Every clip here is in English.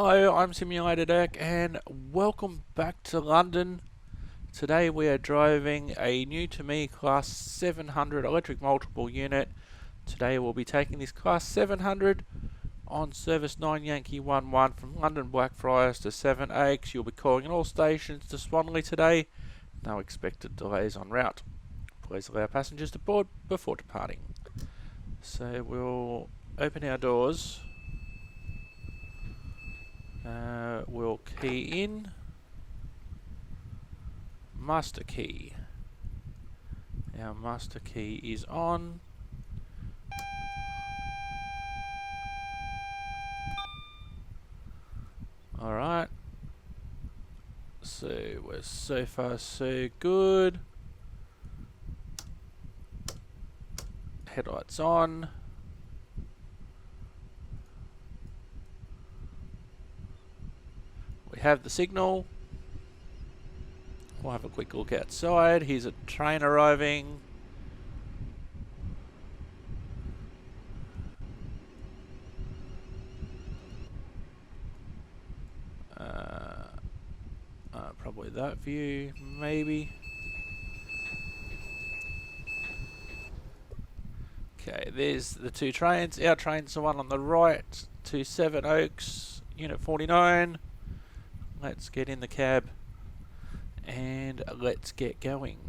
Hello, I'm Simulated Erk and welcome back to London. Today we are driving a new to me Class 700 electric multiple unit. Today we'll be taking this Class 700 on service 9 Yankee 11 from London Blackfriars to 7 Oaks. You'll be calling at all stations to Swanley today. No expected delays en route. Please allow passengers to board before departing. So we'll open our doors. We'll key in, master key. Our master key is on. Alright, so we're so far so good. Headlights on. We have the signal. We'll have a quick look outside. Here's a train arriving. Probably that view, maybe. Okay, there's the two trains. Our train's the one on the right to 7 Oaks, Unit 49. Let's get in the cab and let's get going.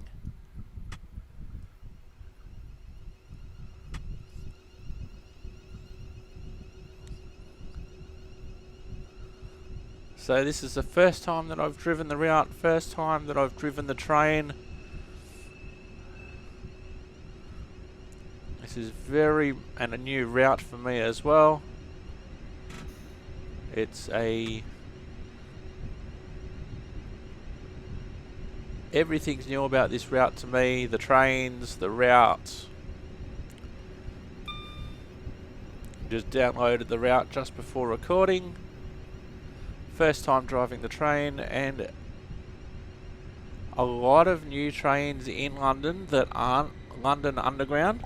So this is the first time that I've driven the route, first time that I've driven the train. This is a new route for me as well. Everything's new about this route to me, the trains, the route. Just downloaded the route just before recording. First time driving the train, and a lot of new trains in London that aren't London Underground.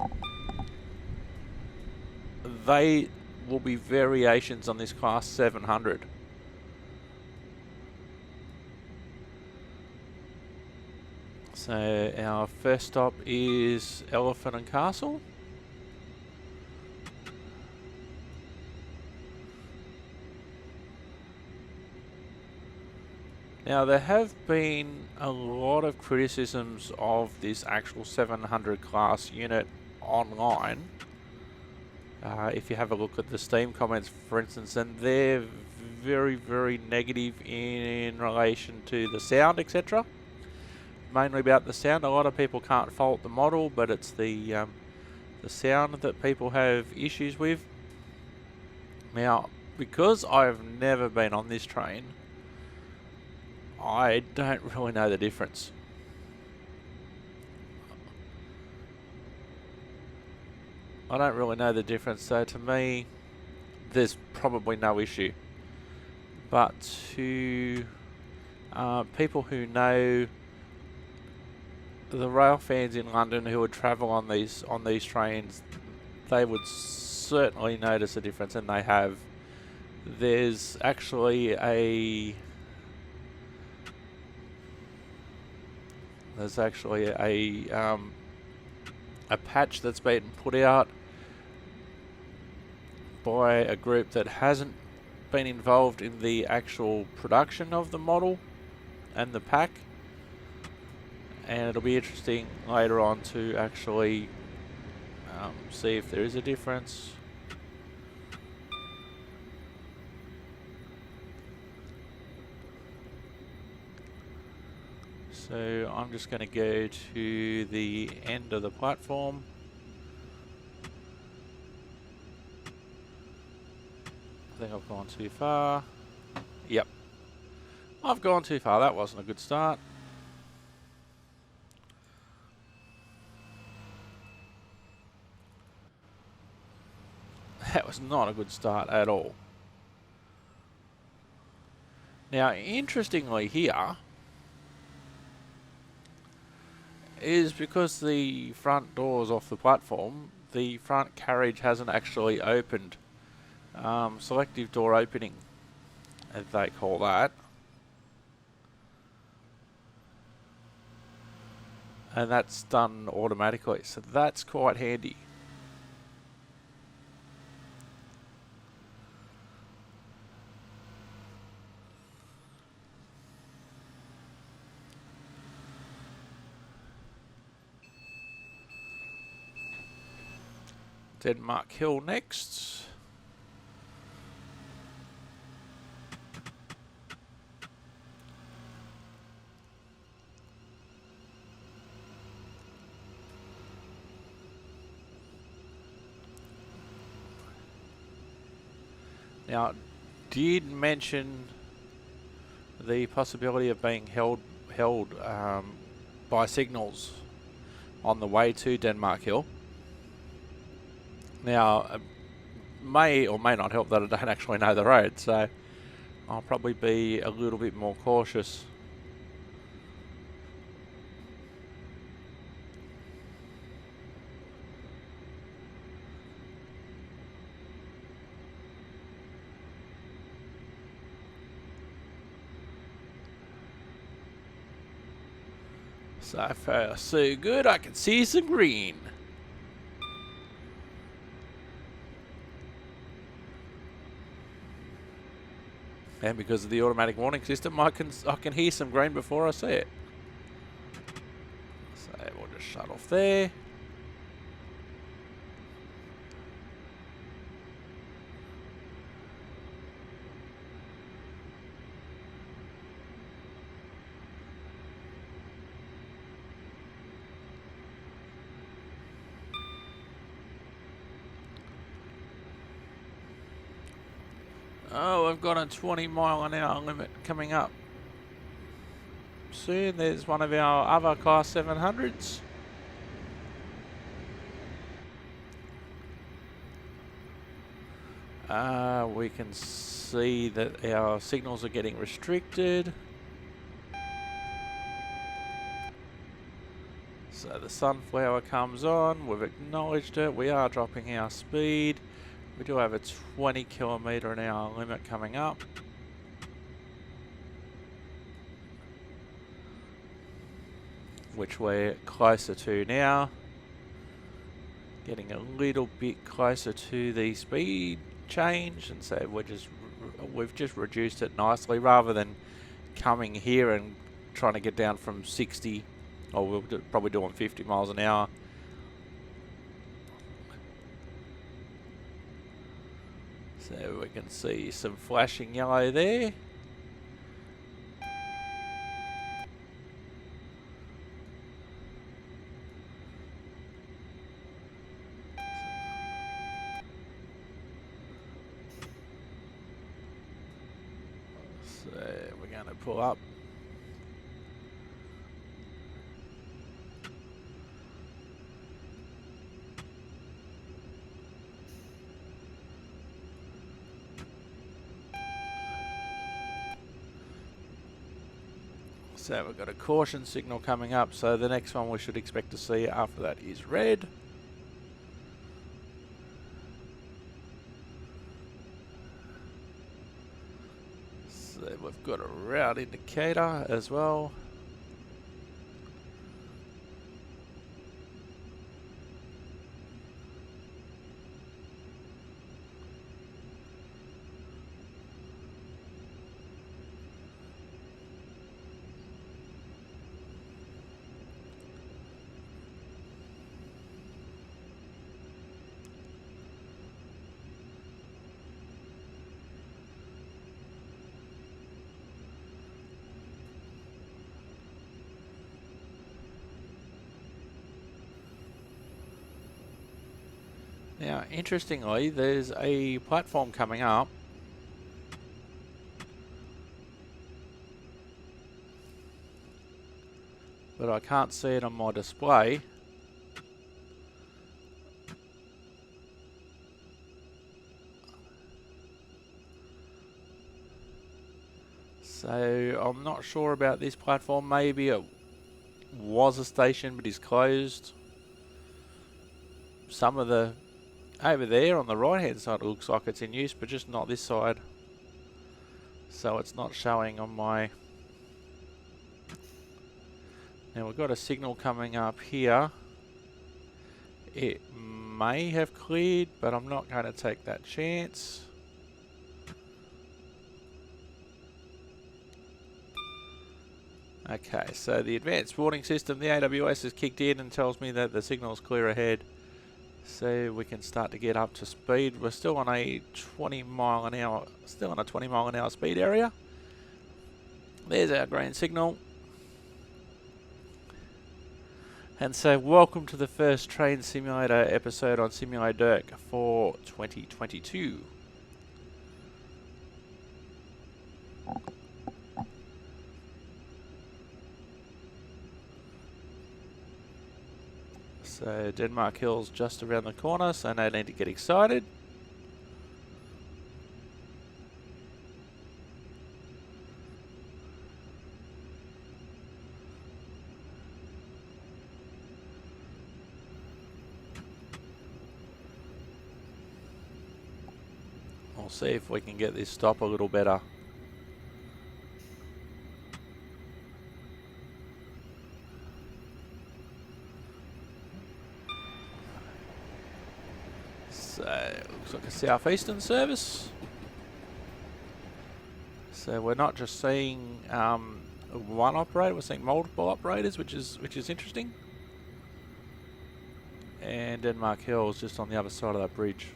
They will be variations on this Class 700. So our first stop is Elephant and Castle. Now there have been a lot of criticisms of this actual 700 class unit online. If you have a look at the Steam comments, for instance, and they're very negative in relation to the sound, etc. Mainly about the sound. A lot of people can't fault the model, but it's the sound that people have issues with. Now, because I've never been on this train, I don't really know the difference. I don't really know the difference, so to me, there's probably no issue. But to people who know the rail fans in London who would travel on these trains, they would certainly notice a difference, and they have. There's actually a patch that's been put out by a group that hasn't been involved in the actual production of the model and the pack, and it'll be interesting later on to actually see if there is a difference. So I'm just going to go to the end of the platform. I think I've gone too far. Yep. I've gone too far. That wasn't a good start. That was not a good start at all. Now, interestingly here, is because the front door's off the platform, the front carriage hasn't actually opened. Selective door opening. as they call that. And that's done automatically, so that's quite handy. Denmark Hill next. Now, did mention the possibility of being held by signals on the way to Denmark Hill. Now, may or may not help that I don't actually know the road, so I'll probably be a little bit more cautious. So far, so good. I can see some green. And because of the automatic warning system, I can hear some green before I see it. So we'll just shut off there. Oh, I've got a 20-mile-an-hour limit coming up soon. There's one of our other Class 700s. We can see that our signals are getting restricted. So the sunflower comes on, we've acknowledged it, we are dropping our speed. We do have a 20 km/h limit coming up. Which we're closer to now. Getting a little bit closer to the speed change, and so we've just reduced it nicely rather than coming here and trying to get down from 60, or we'll probably doing 50 miles an hour. So we can see some flashing yellow there. So we're going to pull up. So we've got a caution signal coming up, so the next one we should expect to see after that is red. So we've got a route indicator as well. Now, interestingly, there's a platform coming up. But I can't see it on my display. So I'm not sure about this platform. Maybe it was a station but is closed. Some of the over there on the right hand side it looks like it's in use, but just not this side. So it's not showing on my... Now we've got a signal coming up here. It may have cleared, but I'm not going to take that chance. Okay, so the advanced warning system, the AWS has kicked in and tells me that the signal is clear ahead. So we can start to get up to speed. We're still on a 20 mile an hour, still on a 20 mile an hour speed area. There's our green signal. And so welcome to the first Train Simulator episode on Simulated Erk for 2022. So Denmark Hill's just around the corner, so no need to get excited. We'll see if we can get this stop a little better. So, looks like a southeastern service. So we're not just seeing one operator, we're seeing multiple operators, which is interesting. And Denmark Hill is just on the other side of that bridge.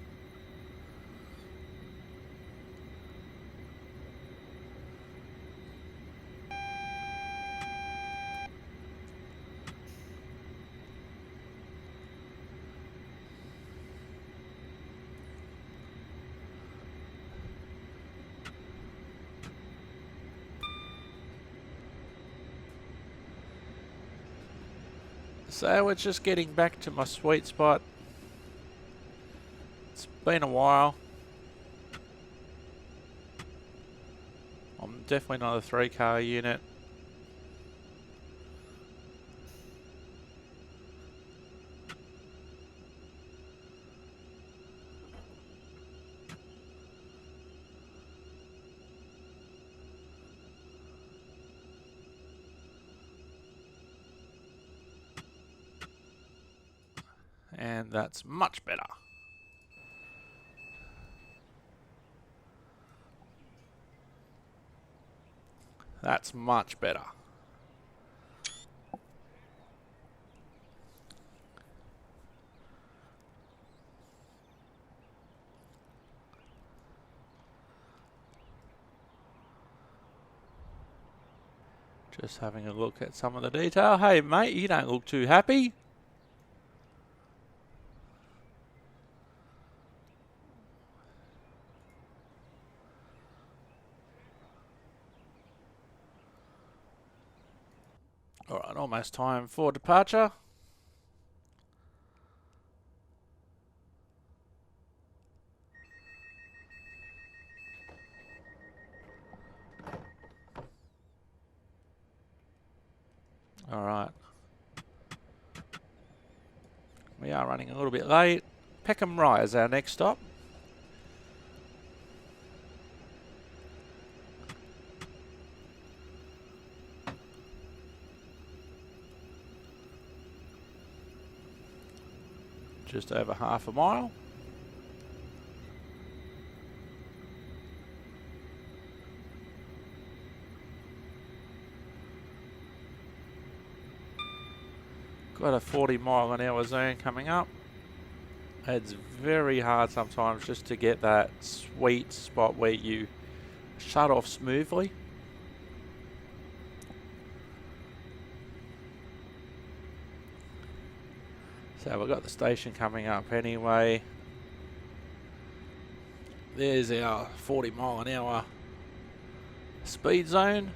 So we're just getting back to my sweet spot. It's been a while. I'm definitely not a 3-car unit. And that's much better. That's much better. Just having a look at some of the detail. Hey mate, you don't look too happy. Alright, almost time for departure. Alright. We are running a little bit late. Peckham Rye is our next stop. Just over half a mile. Got a 40 mile an hour zone coming up. It's very hard sometimes just to get that sweet spot where you shut off smoothly. So we've got the station coming up anyway. There's our 40 mile an hour speed zone.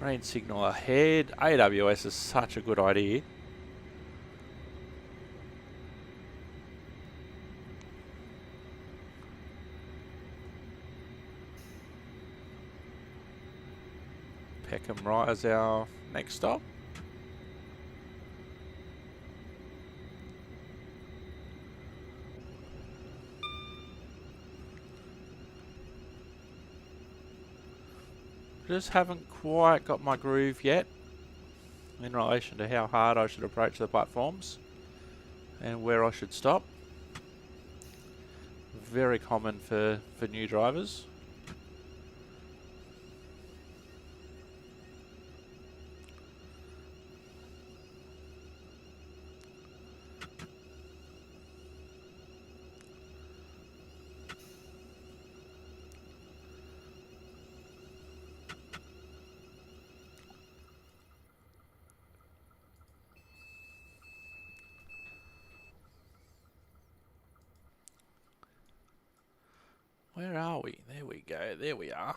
Green signal ahead. AWS is such a good idea. Peckham Rye is our next stop. Just haven't quite got my groove yet in relation to how hard I should approach the platforms and where I should stop. Very common for new drivers. Where are we? There we go. There we are.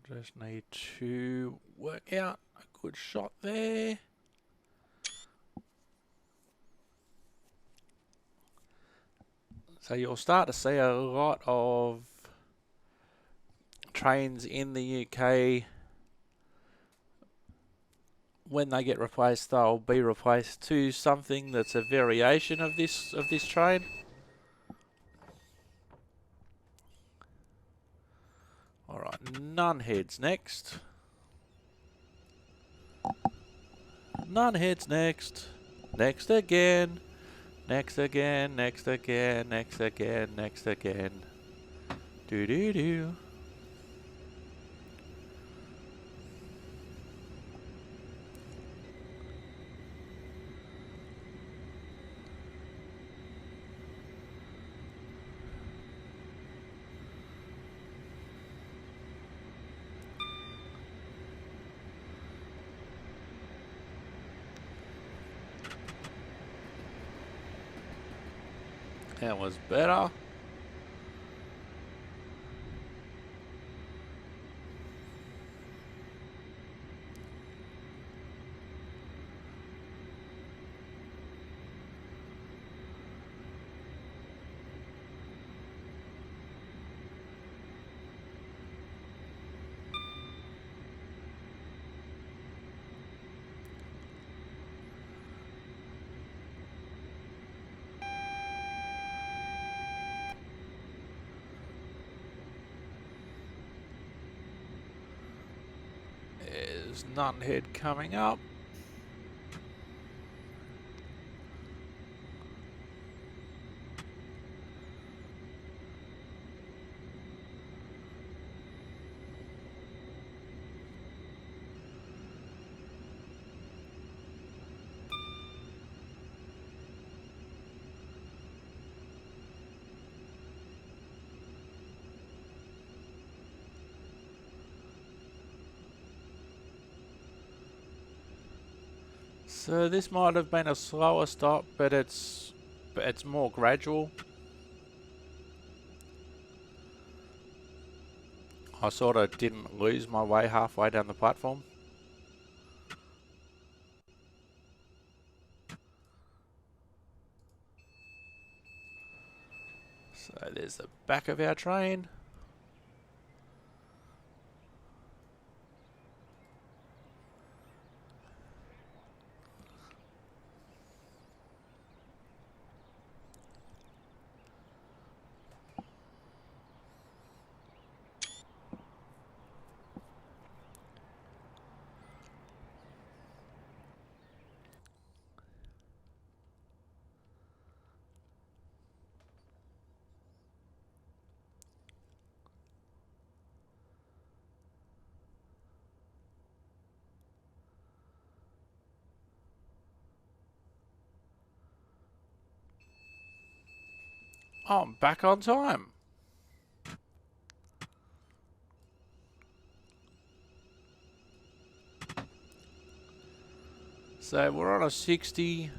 Just need to work out a good shot there. So you'll start to see a lot of trains in the UK. When they get replaced, they'll be replaced to something that's a variation of this train. Alright, Nunhead's next. Nunhead's next. Next again. Next again, next again, next again, next again. Do do do. That was better. There's Nunhead coming up. So this might have been a slower stop, but it's more gradual. I sort of didn't lose my way halfway down the platform. So there's the back of our train. Oh, I'm back on time. So we're on a 60,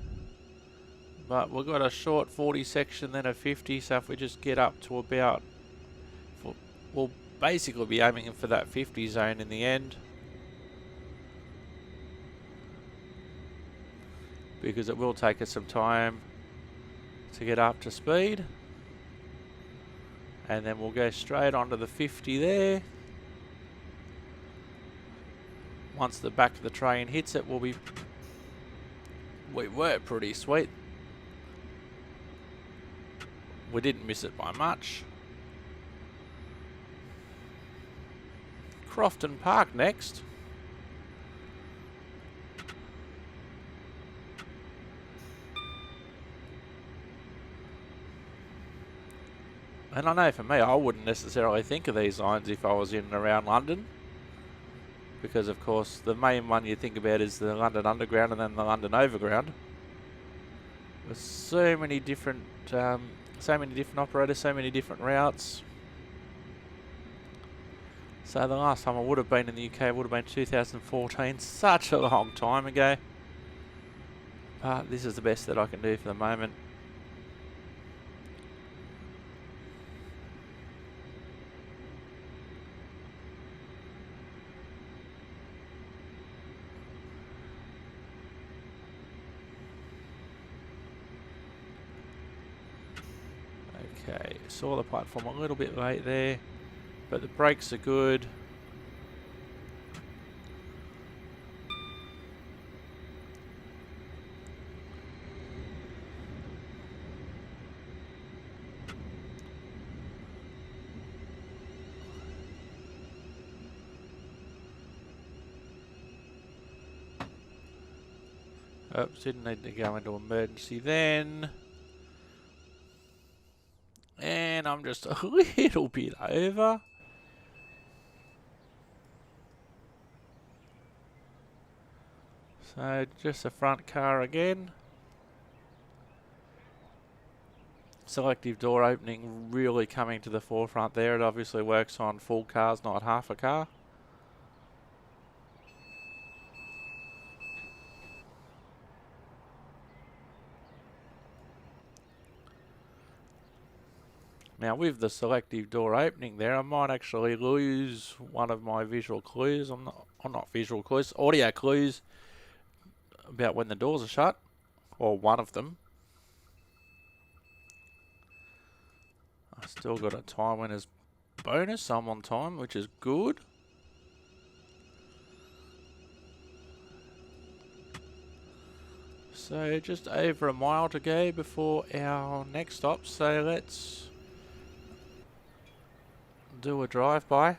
but we've got a short 40 section, then a 50. So if we just get up to about, we'll basically be aiming for that 50 zone in the end, because it will take us some time to get up to speed. And then we'll go straight onto the 50 there. Once the back of the train hits it, we were pretty sweet. We didn't miss it by much. Crofton Park next. And I know for me, I wouldn't necessarily think of these lines if I was in and around London. Because of course, the main one you think about is the London Underground and then the London Overground. There's so many different operators, so many different routes. So the last time I would have been in the UK would have been 2014, such a long time ago. But this is the best that I can do for the moment. Okay, saw the platform a little bit late there, but the brakes are good. Oops, didn't need to go into emergency then. And I'm just a little bit over. So just the front car again. Selective door opening really coming to the forefront there. It obviously works on full cars, not half a car. Now with the selective door opening there, I might actually lose one of my visual clues. Not visual clues, audio clues about when the doors are shut, or one of them. I still got a time winners bonus. I'm on time, which is good. So just over a mile to go before our next stop. So let's do a drive-by.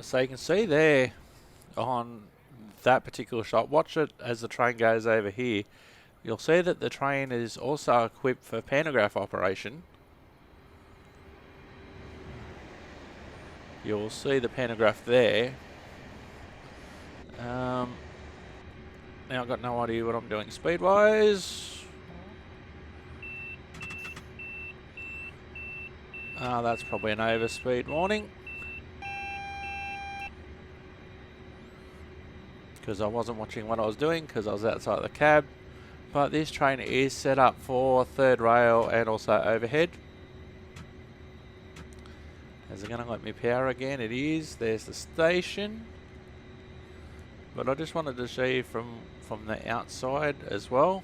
So you can see there on that particular shot, watch it as the train goes over here. You'll see that the train is also equipped for pantograph operation. You'll see the pantograph there. Now I've got no idea what I'm doing speed-wise. That's probably an overspeed warning. Because I wasn't watching what I was doing because I was outside the cab. But this train is set up for third rail and also overhead. Is it going to let me power again? It is. There's the station. But I just wanted to show you from the outside as well.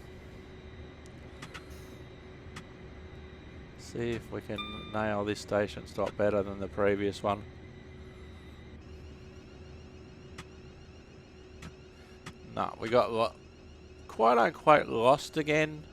See if we can nail this station stop better than the previous one. No, we got quite unquote lost again.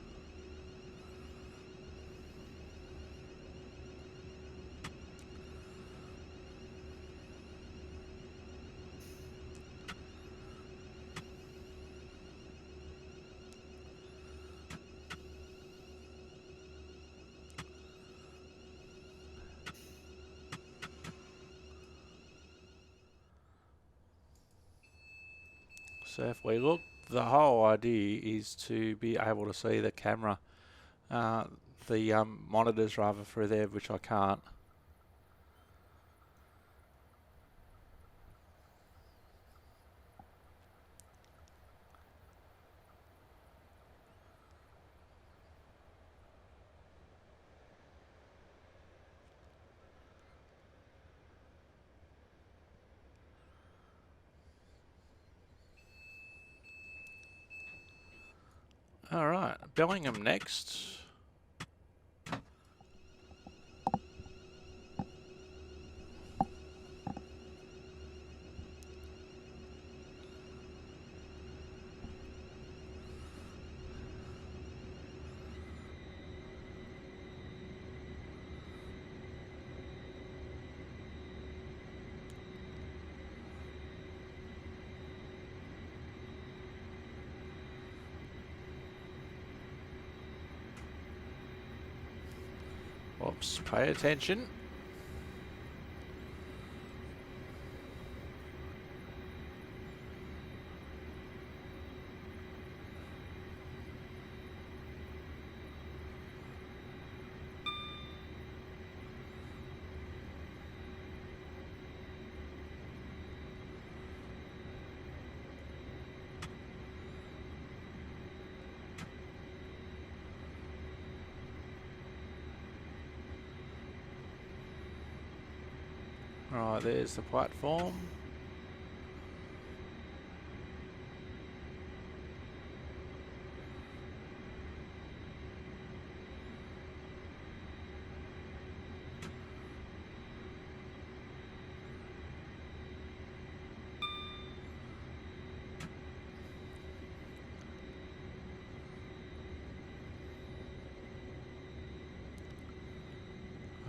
So if we look, the whole idea is to be able to see the camera. the monitors rather through there, which I can't. Alright, Bellingham next. Oops, pay attention. Right, there's the platform.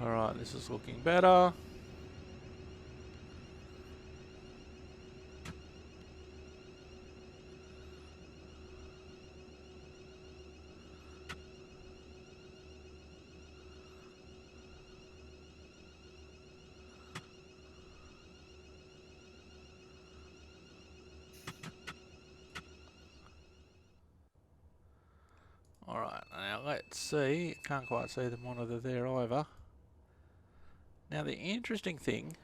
Alright, this is looking better. Alright, now let's see. Can't quite see the monitor there either. Now the interesting thing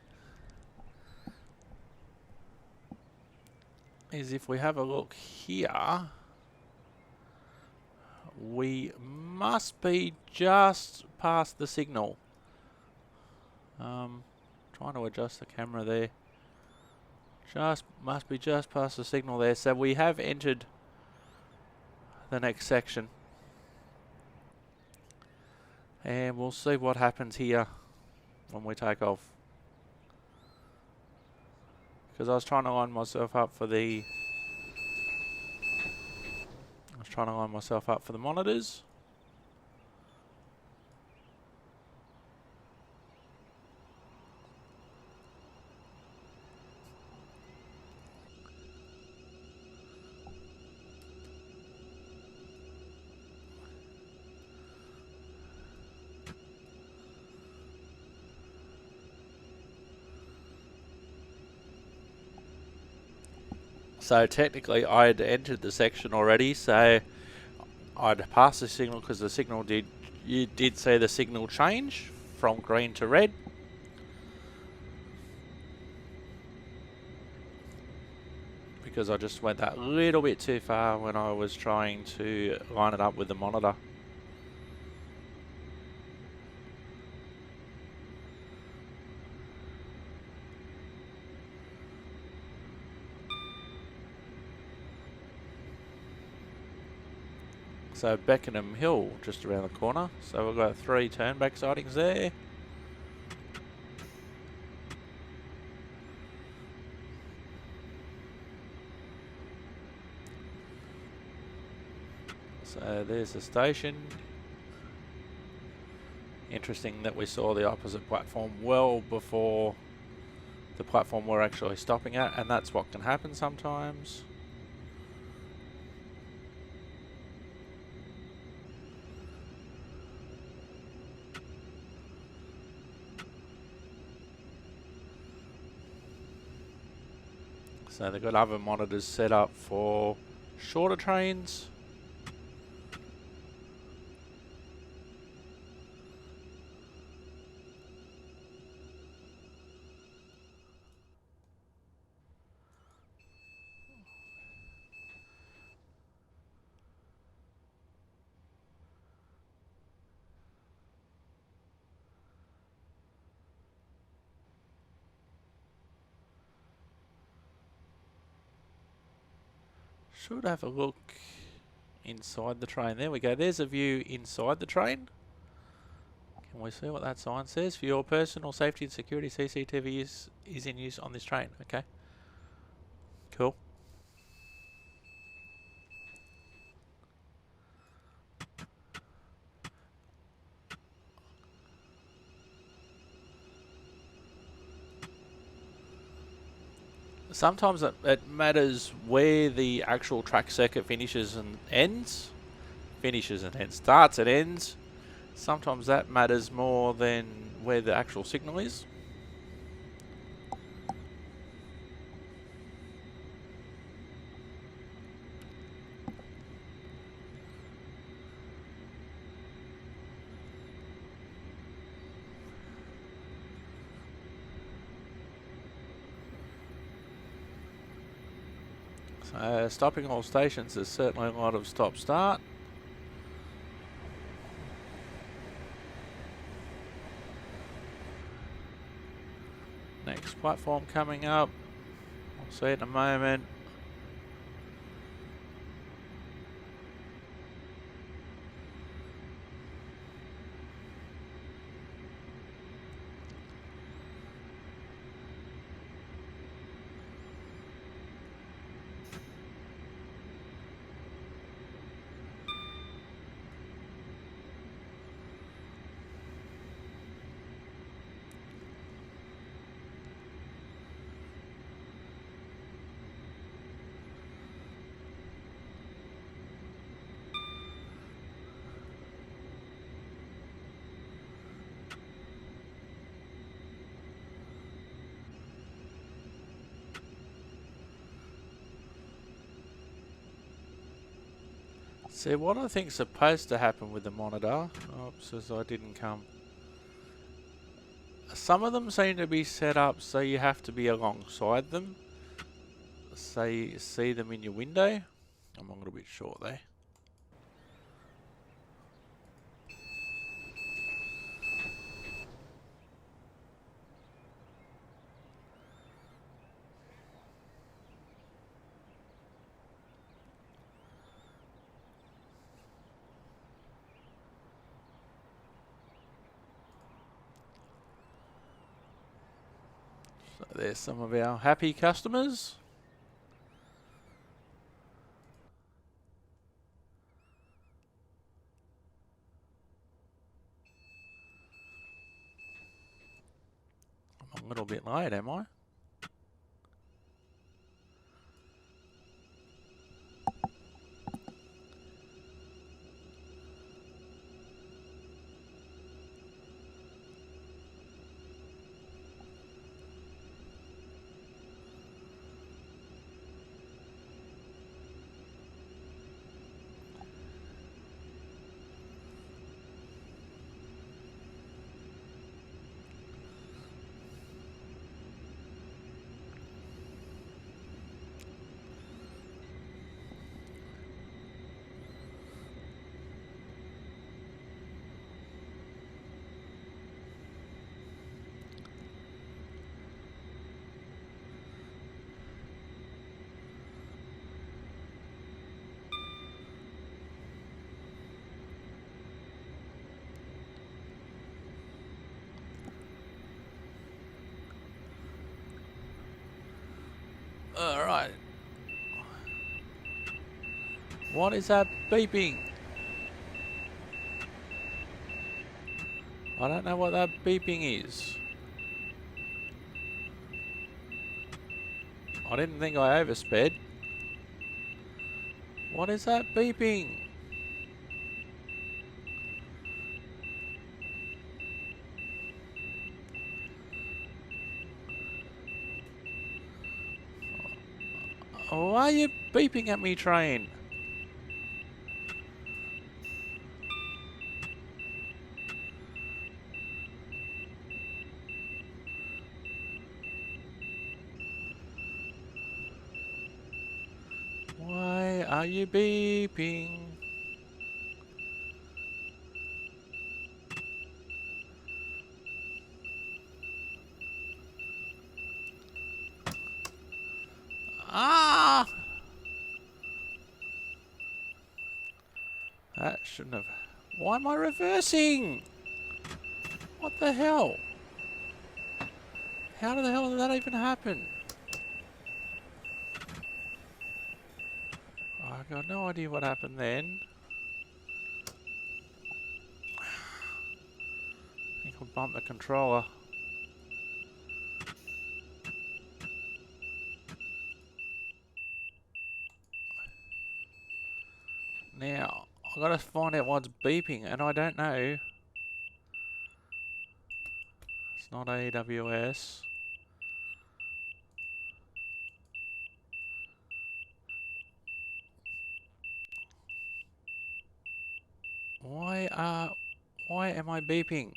is if we have a look here, we must be just past the signal. Trying to adjust the camera there. Must be just past the signal there. So we have entered the next section. And we'll see what happens here when we take off. Because I was trying to line myself up for the monitors. So technically I had entered the section already, so I'd passed the signal because the signal you did see the signal change from green to red. Because I just went that little bit too far when I was trying to line it up with the monitor. So Beckenham Hill just around the corner. So we've got 3 turn-back sightings there. So there's the station. Interesting that we saw the opposite platform well before the platform we're actually stopping at, and that's what can happen sometimes. So they've got other monitors set up for shorter trains. should have a look inside the train. There we go. There's a view inside the train. Can we see what that sign says? For your personal safety and security, CCTV is in use on this train. Okay. Cool. Sometimes it matters where the actual track circuit finishes and ends. Starts and ends. Sometimes that matters more than where the actual signal is. Stopping all stations, there's certainly a lot of stop-start. Next platform coming up. We'll see in a moment. See, what I think is supposed to happen with the monitor, oops, as I didn't come. Some of them seem to be set up so you have to be alongside them. So you see them in your window. I'm a little bit short there. So there's some of our happy customers. I'm a little bit late, am I? Alright. What is that beeping? I don't know what that beeping is. I didn't think I oversped. What is that beeping? Why are you beeping at me, train? Why are you beeping? Ah! That shouldn't have... Why am I reversing? What the hell? How the hell did that even happen? I got no idea what happened then. I think I bumped the controller. Now, I've got to find out what's beeping, and I don't know. It's not AWS. Why am I beeping?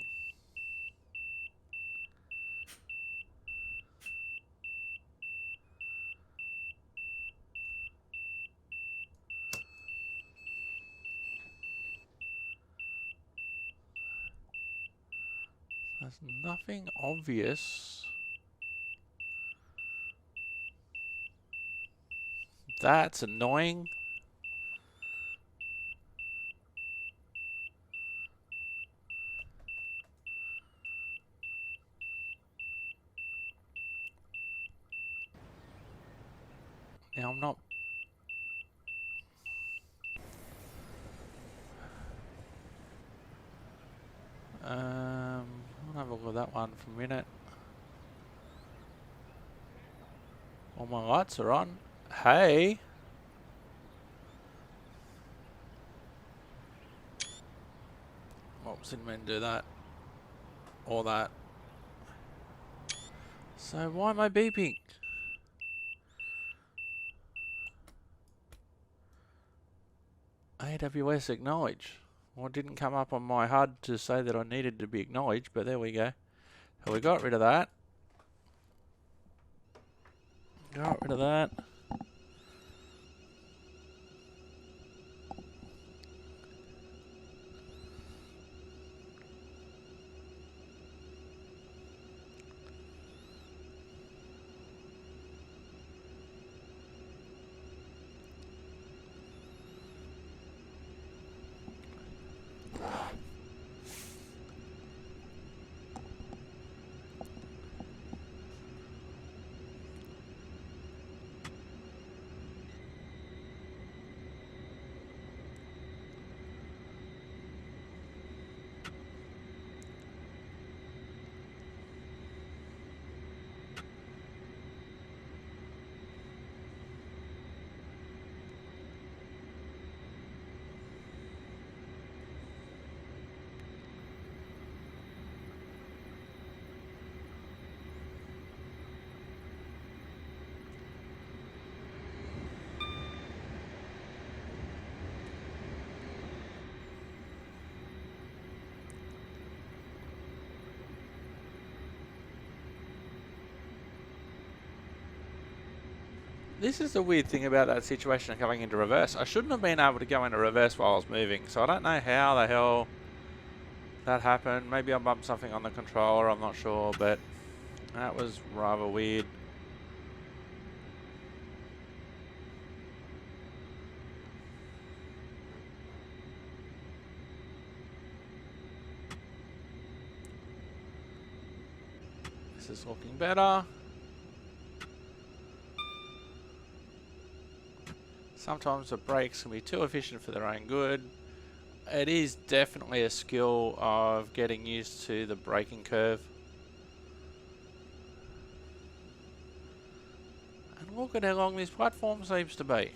There's nothing obvious. That's annoying. Now I'm not... I'll have a look at that one for a minute. All my lights are on. Hey! Oops, didn't mean to do that. Or that. So why am I beeping? AWS acknowledge. Well, it didn't come up on my HUD to say that I needed to be acknowledged, but there we go. So we got rid of that. Got rid of that. This is the weird thing about that situation of going into reverse. I shouldn't have been able to go into reverse while I was moving, so I don't know how the hell that happened. Maybe I bumped something on the controller, I'm not sure, but that was rather weird. This is looking better. Sometimes the brakes can be too efficient for their own good. It is definitely a skill of getting used to the braking curve. And look at how long this platform seems to be.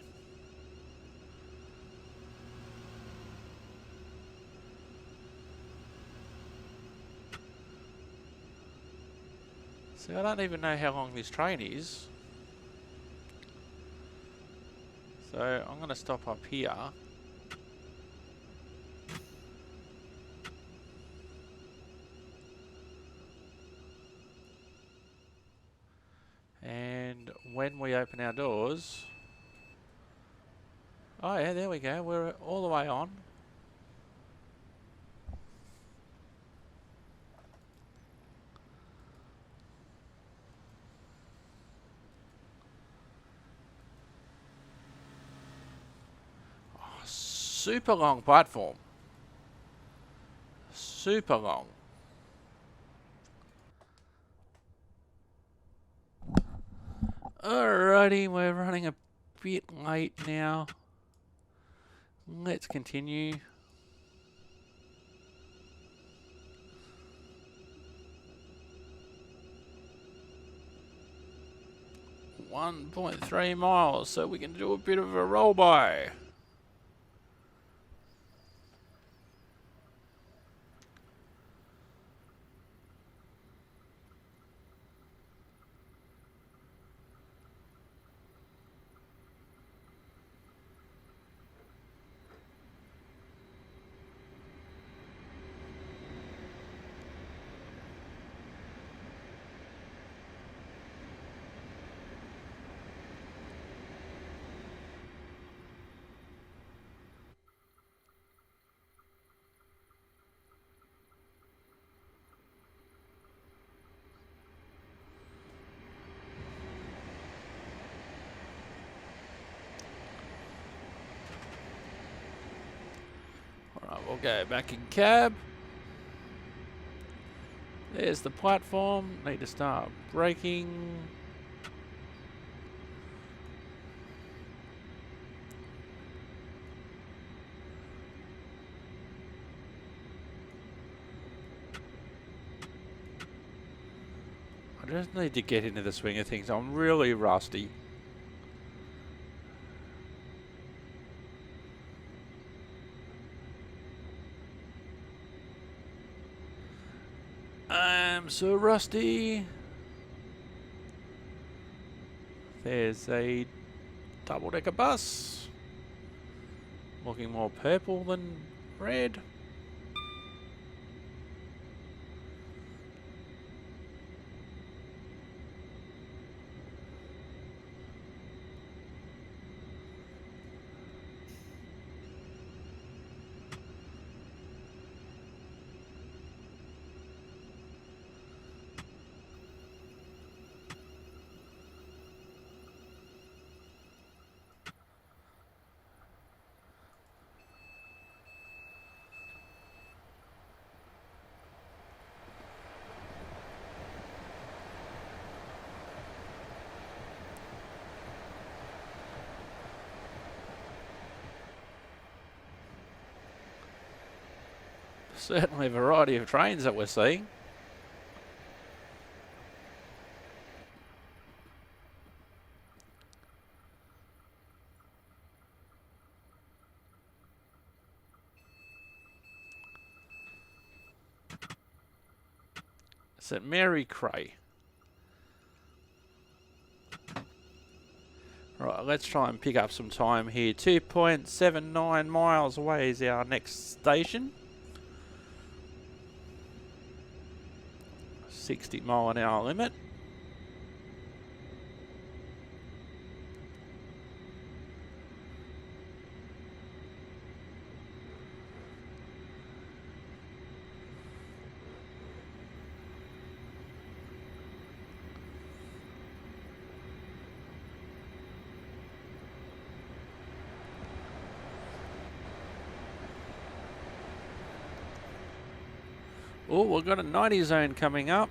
See, I don't even know how long this train is. So I'm going to stop up here. And when we open our doors... Oh yeah, there we go. We're all the way on. super long platform. Super long. Alrighty, we're running a bit late now. Let's continue. .3 miles, so we can do a bit of a roll by. Alright, we'll go back in cab. There's the platform. Need to start braking. I just need to get into the swing of things. I'm really rusty. I'm so rusty. There's a double-decker bus. Looking more purple than red. Certainly a variety of trains that we're seeing. St. Mary Cray. Right, let's try and pick up some time here. 2.79 miles away is our next station. 60-mile-an-hour limit. Oh, we've got a 90 zone coming up.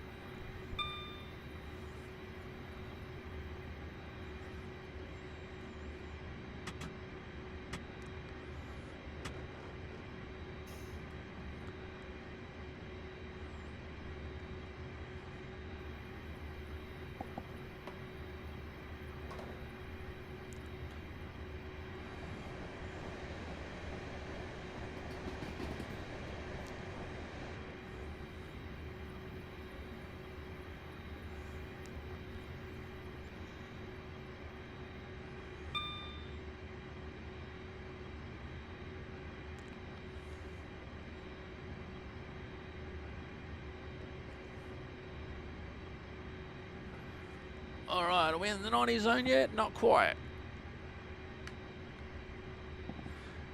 Alright, are we in the 90 zone yet? Not quite.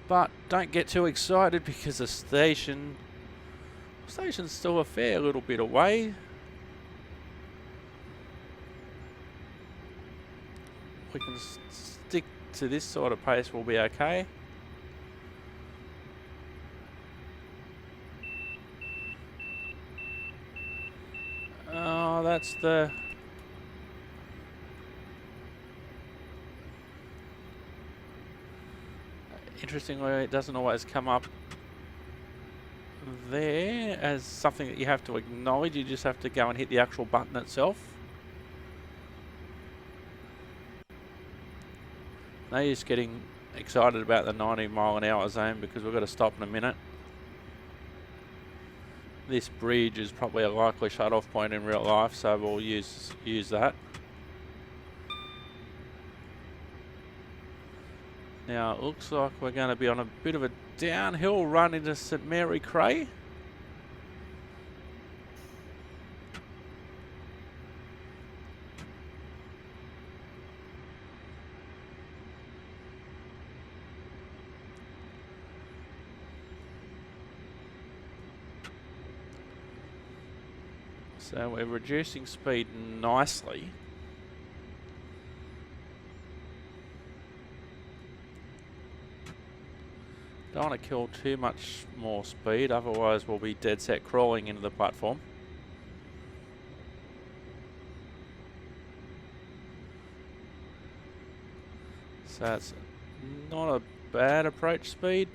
But don't get too excited because the station's still a fair little bit away. We can stick to this sort of pace, we'll be okay. that's the... Interestingly, it doesn't always come up there as something that you have to acknowledge. You just have to go and hit the actual button itself. Now you're just getting excited about the 90-mile-an-hour zone because we've got to stop in a minute. This bridge is probably a likely shut-off point in real life, so we'll use that. Now it looks like we're going to be on a bit of a downhill run into St Mary Cray. So we're reducing speed nicely. Don't want to kill too much more speed, otherwise we'll be dead set crawling into the platform. So it's not a bad approach speed.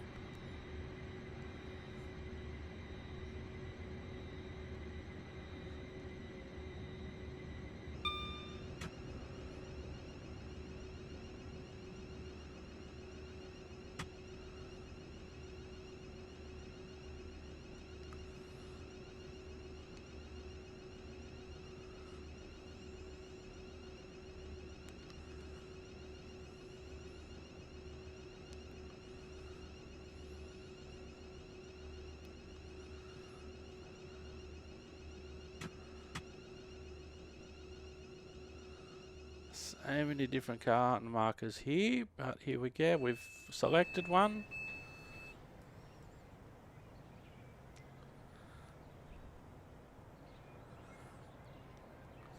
So many different carton markers here, but here we go, we've selected one.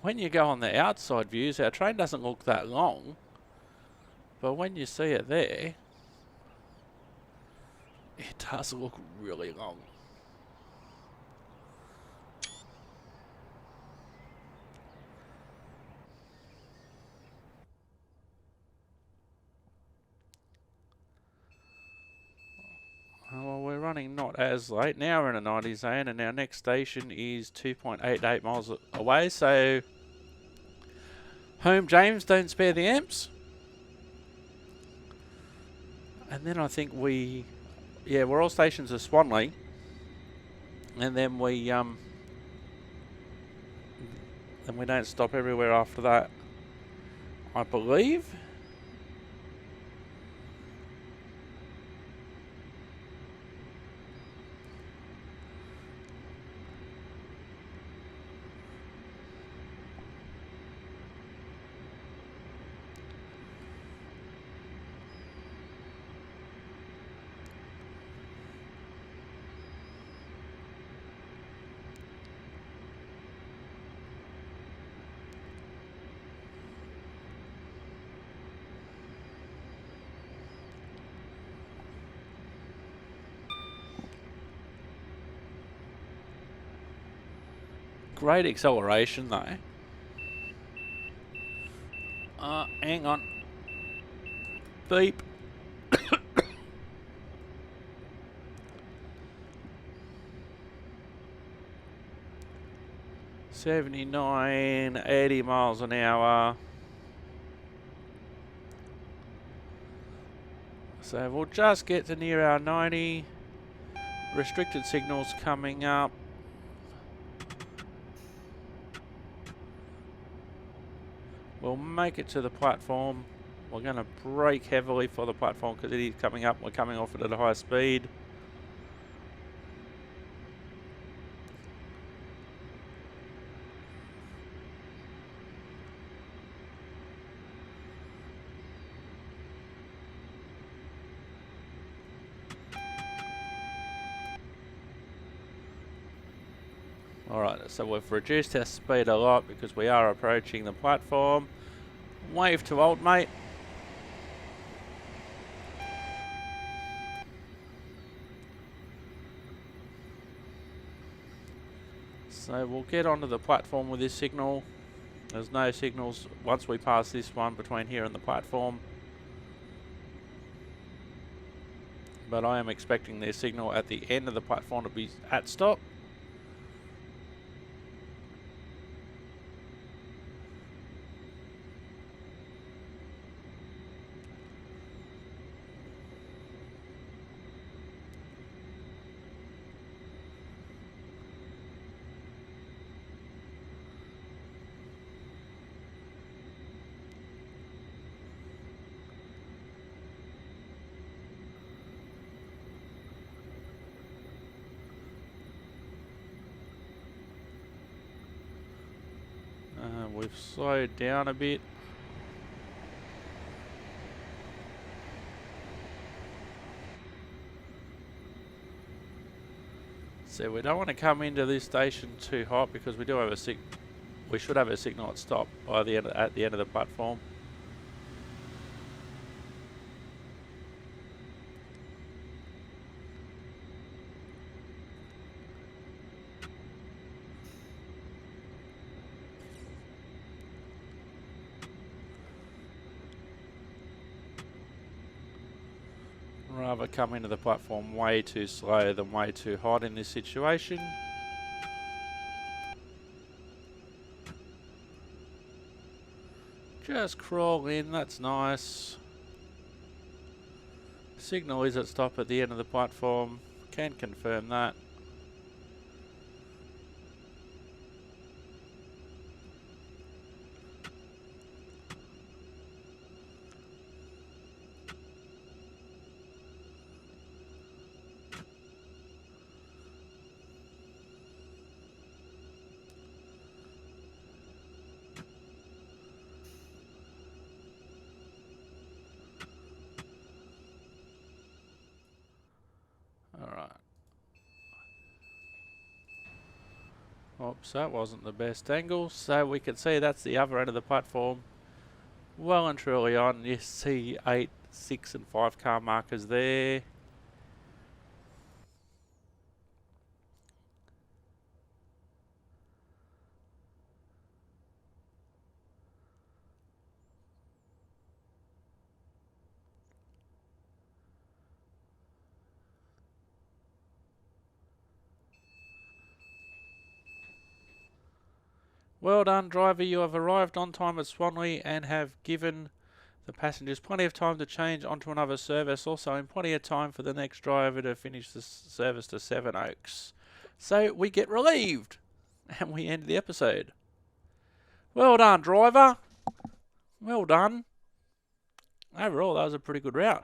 When you go on the outside views, our train doesn't look that long, but when you see it there, it does look really long. Well, we're running not as late. Now we're in a 90 zone and our next station is 2.88 miles away. So, home James, don't spare the amps. And then I think we're all stations are Swanley. And then we don't stop everywhere after that, I believe. Great acceleration though. Hang on. Beep. 79, 80 miles an hour. So we'll just get to near our 90. Restricted signals coming up. We'll make it to the platform. We're going to brake heavily for the platform because it is coming up. We're coming off it at a high speed. Alright, so we've reduced our speed a lot because we are approaching the platform. Wave to old mate. So we'll get onto the platform with this signal. There's no signals once we pass this one between here and the platform. But I am expecting their signal at the end of the platform to be at stop. We've slowed down a bit. So we don't want to come into this station too hot because we do have a we should have a signal at stop by the end at the end of the platform. Rather come into the platform way too slow than way too hot in this situation. Just crawl in, that's nice. Signal is at stop at the end of the platform. Can confirm that. Alright. Oops, that wasn't the best angle. So we can see that's the other end of the platform. Well and truly on. You see 8, 6 and 5 car markers there. Well done, driver. You have arrived on time at Swanley and have given the passengers plenty of time to change onto another service. Also, in plenty of time for the next driver to finish the service to Sevenoaks. So we get relieved and we end the episode. Well done, driver. Well done. Overall, that was a pretty good route.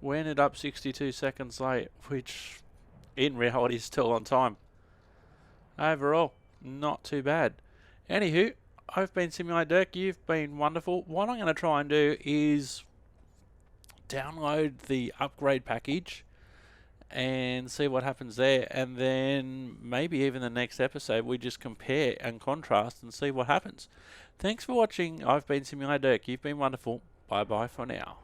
We ended up 62 seconds late, which in reality is still on time. Overall, not too bad. Anywho, I've been Simulated Erk. You've been wonderful. What I'm going to try and do is download the upgrade package and see what happens there. And then maybe even the next episode, we just compare and contrast and see what happens. Thanks for watching. I've been Simulated Erk. You've been wonderful. Bye-bye for now.